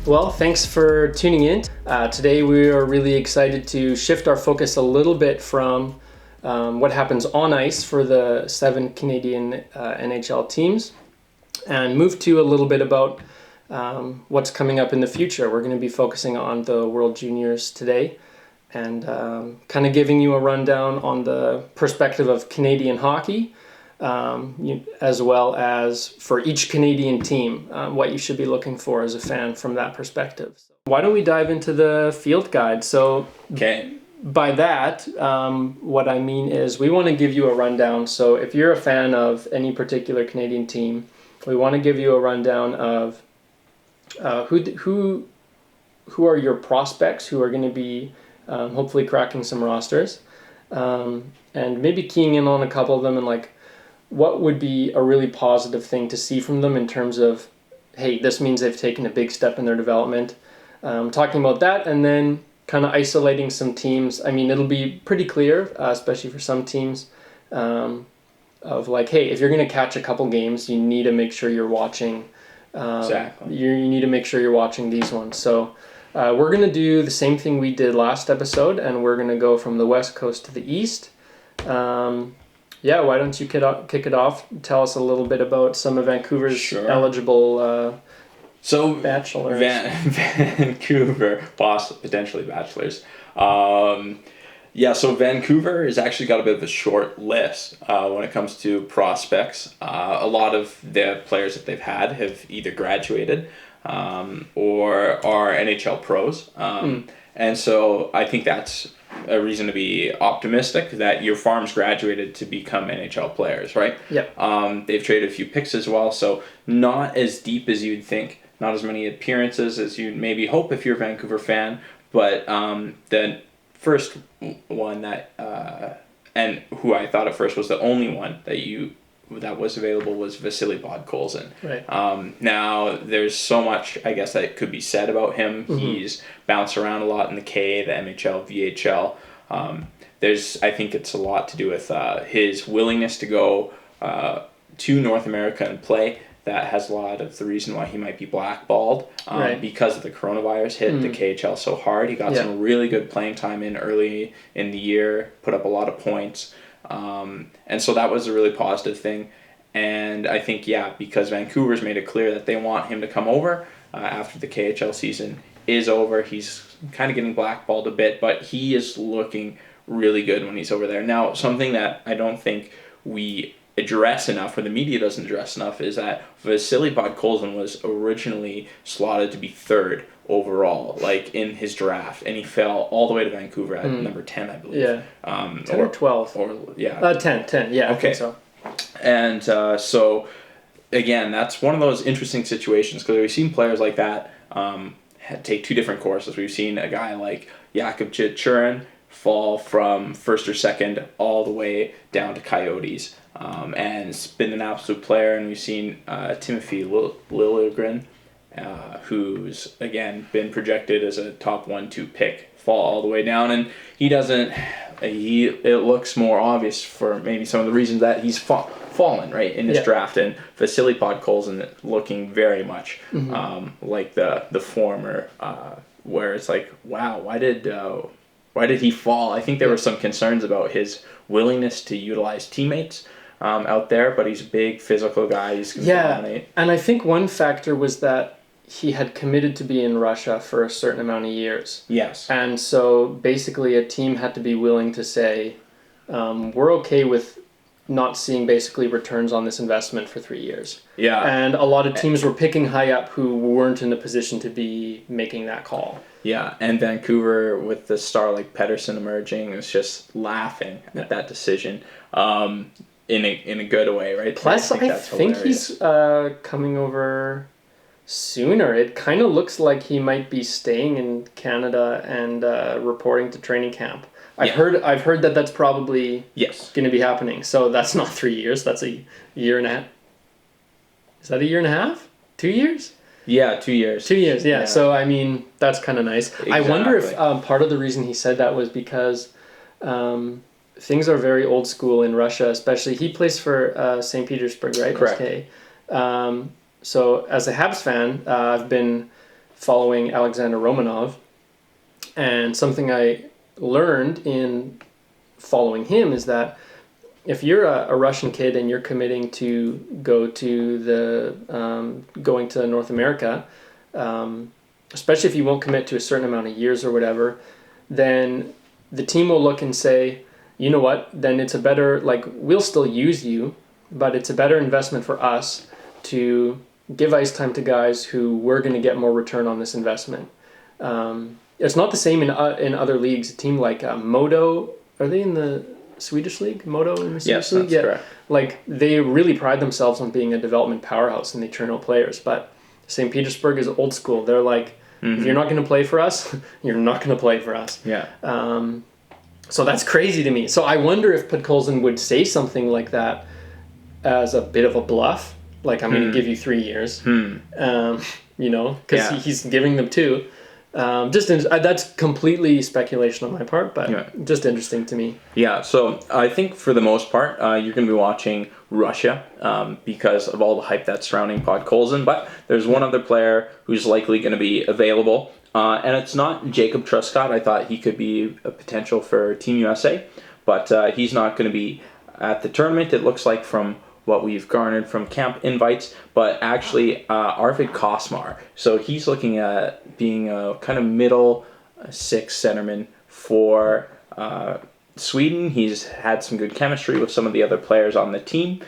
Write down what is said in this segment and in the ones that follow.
Well, thanks for tuning in. Today we are really excited to shift our focus a little bit from what happens on ice for the 7 Canadian NHL teams and move to a little bit about what's coming up in the future. We're going to be focusing on the World Juniors today and kind of giving you a rundown on the perspective of Canadian hockey, as well as for each Canadian team, what you should be looking for as a fan from that perspective. So why don't we dive into the field guide? So by that, what I mean is we want to give you a rundown. So if you're a fan of any particular Canadian team, we want to give you a rundown of who are your prospects who are going to be hopefully cracking some rosters, and maybe keying in on a couple of them and like what would be a really positive thing to see from them in terms of, hey, this means they've taken a big step in their development. Talking about that and then kind of isolating some teams. I mean, it'll be pretty clear, especially for some teams, of like, hey, if you're going to catch a couple games, you need to make sure you're watching. Exactly. You need to make sure you're watching these ones. So we're going to do the same thing we did last episode, and we're going to go from the West Coast to the East. Why don't you kick it off? Tell us a little bit about some of Vancouver's eligible bachelors. Vancouver, potentially bachelors. So Vancouver has actually got a bit of a short list when it comes to prospects. A lot of the players that they've had have either graduated or are NHL pros. And so I think that's a reason to be optimistic that your farm's graduated to become NHL players, right? Yep. They've traded a few picks as well, so not as deep as you'd think, not as many appearances as you'd maybe hope if you're a Vancouver fan, but the first one that, and who I thought at first was the only one that was available was Vasily Podkolzin. Right. Now, there's so much, I guess, that could be said about him. Mm-hmm. He's bounced around a lot in the K, the MHL, VHL. I think it's a lot to do with his willingness to go to North America and play. That has a lot of the reason why he might be blackballed because of the coronavirus hit the KHL so hard. He got some really good playing time in early in the year, put up a lot of points. And so that was a really positive thing. And I think, because Vancouver's made it clear that they want him to come over after the KHL season is over. He's kind of getting blackballed a bit, but he is looking really good when he's over there. Now, something that I don't think we address enough, or the media doesn't address enough, is that Vasily Podkolzin was originally slotted to be 3rd overall, like in his draft, and he fell all the way to Vancouver at number 10, I believe. Yeah. 10 or 12. 10. Yeah, okay. I think so. And so, again, that's one of those interesting situations, because we've seen players like that take 2 different courses. We've seen a guy like Jakub Chichurin fall from 1st or 2nd all the way down to Coyotes, and it's been an absolute player. And we've seen Timothy Liljegren, who's, again, been projected as a top 1-2 pick, fall all the way down. And it looks more obvious for maybe some of the reasons that he's fallen, right, in this draft. And Vasily Podkolzin looking very much like the former, where it's like, wow, why did he fall? I think there were some concerns about his willingness to utilize teammates out there, but he's a big physical guy. He's going to dominate. And I think one factor was that he had committed to be in Russia for a certain amount of years. Yes. And so basically a team had to be willing to say, we're okay with not seeing basically returns on this investment for 3 years. Yeah. And a lot of teams were picking high up who weren't in a position to be making that call. Yeah, and Vancouver, with the star like Persson emerging, was just laughing at that decision in a good way, right? Plus, I think he's coming over sooner. It kind of looks like he might be staying in Canada and reporting to training camp. I've heard that that's probably going to be happening. So that's not 3 years. That's a year and a half. Is that a year and a half? 2 years? Yeah, 2 years. 2 years, yeah. So, I mean, that's kind of nice. Exactly. I wonder if part of the reason he said that was because things are very old school in Russia, especially. He plays for St. Petersburg, right? Correct. Okay. So, as a Habs fan, I've been following Alexander Romanov. And something I learned in following him is that if you're a Russian kid and you're committing to going to North America, especially if you won't commit to a certain amount of years or whatever, then the team will look and say, you know what, then it's a better, like, we'll still use you, but it's a better investment for us to give ice time to guys who we're going to get more return on this investment. It's not the same in other leagues. A team like Modo, are they in the Swedish league? Modo in the Swedish league? Yes, that's correct. Like, they really pride themselves on being a development powerhouse and they churn out players. But St. Petersburg is old school. They're like, if you're not going to play for us, you're not going to play for us. Yeah. So that's crazy to me. So I wonder if Podkolzin would say something like that as a bit of a bluff. Like, I'm going to give you 3 years. Because he's giving them 2. That's completely speculation on my part, but just interesting to me. Yeah, so I think for the most part, you're going to be watching Russia because of all the hype that's surrounding Podkolzin. But there's one other player who's likely going to be available, and it's not Jacob Truscott. I thought he could be a potential for Team USA, but he's not going to be at the tournament, it looks like, from what we've garnered from camp invites, but actually RFH Costmar. So he's looking at being a kind of middle 6 centerman for Sweden. He's had some good chemistry with some of the other players on the team.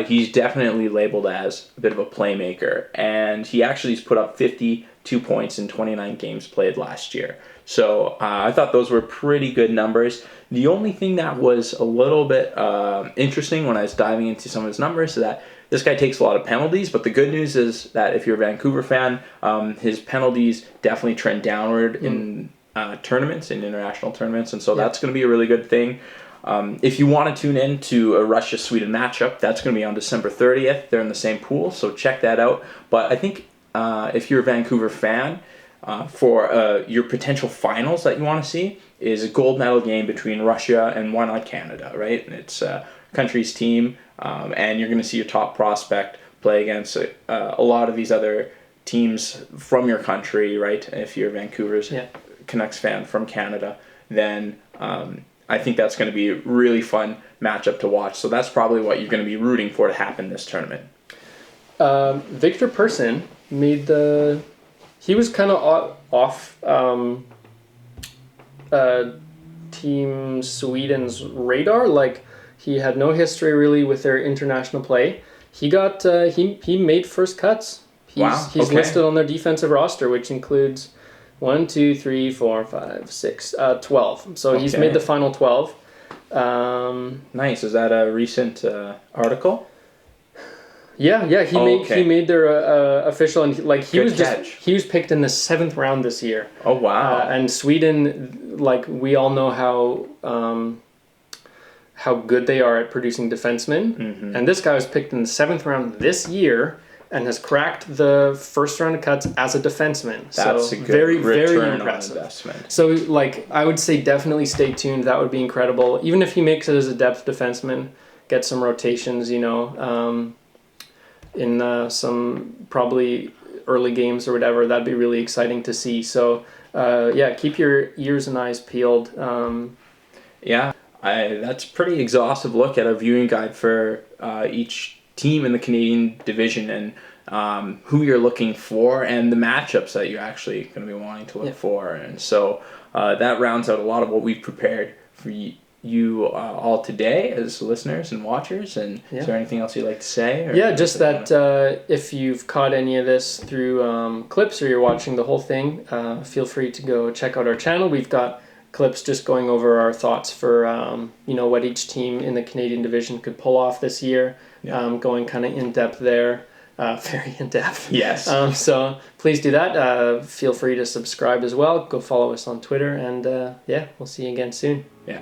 He's definitely labeled as a bit of a playmaker, and he actually has put up 52 points in 29 games played last year. So I thought those were pretty good numbers. The only thing that was a little bit interesting when I was diving into some of his numbers is that this guy takes a lot of penalties, but the good news is that if you're a Vancouver fan, his penalties definitely trend downward in tournaments, in international tournaments, and so that's going to be a really good thing. If you want to tune in to a Russia-Sweden matchup, that's going to be on December 30th. They're in the same pool, so check that out. But I think if you're a Vancouver fan, for your potential finals that you want to see is a gold medal game between Russia and why not Canada, right? And it's a country's team, and you're going to see your top prospect play against a lot of these other teams from your country, right? If you're Vancouver's Canucks fan from Canada, then I think that's going to be a really fun matchup to watch. So that's probably what you're going to be rooting for to happen this tournament. Victor Persson made he was kind of off Team Sweden's radar. Like, he had no history really with their international play. He got he made first cuts. He's listed on their defensive roster, which includes 1, 2, 3, 4, 5, 6, 12. So he's made the final 12. Nice. Is that a recent article? Yeah. He made their official, and he was picked in the 7th round this year. Oh wow! And Sweden, like, we all know how good they are at producing defensemen, and this guy was picked in the 7th round this year and has cracked the first round of cuts as a defenseman. That's so a good very return impressive on investment. So, like, I would say definitely stay tuned. That would be incredible. Even if he makes it as a depth defenseman, get some rotations, in some probably early games or whatever, that'd be really exciting to see. So, keep your ears and eyes peeled. That's a pretty exhaustive look at a viewing guide for each team in the Canadian division and who you're looking for and the matchups that you're actually going to be wanting to look for. And so that rounds out a lot of what we've prepared for you all today as listeners and watchers. And is there anything else you'd like to say? Just that if you've caught any of this through clips or you're watching the whole thing, feel free to go check out our channel. We've got clips just going over our thoughts for what each team in the Canadian division could pull off this year, going kind of in depth there. Very in depth. Yes. So please do that. Feel free to subscribe as well. Go follow us on Twitter, and we'll see you again soon. Yeah.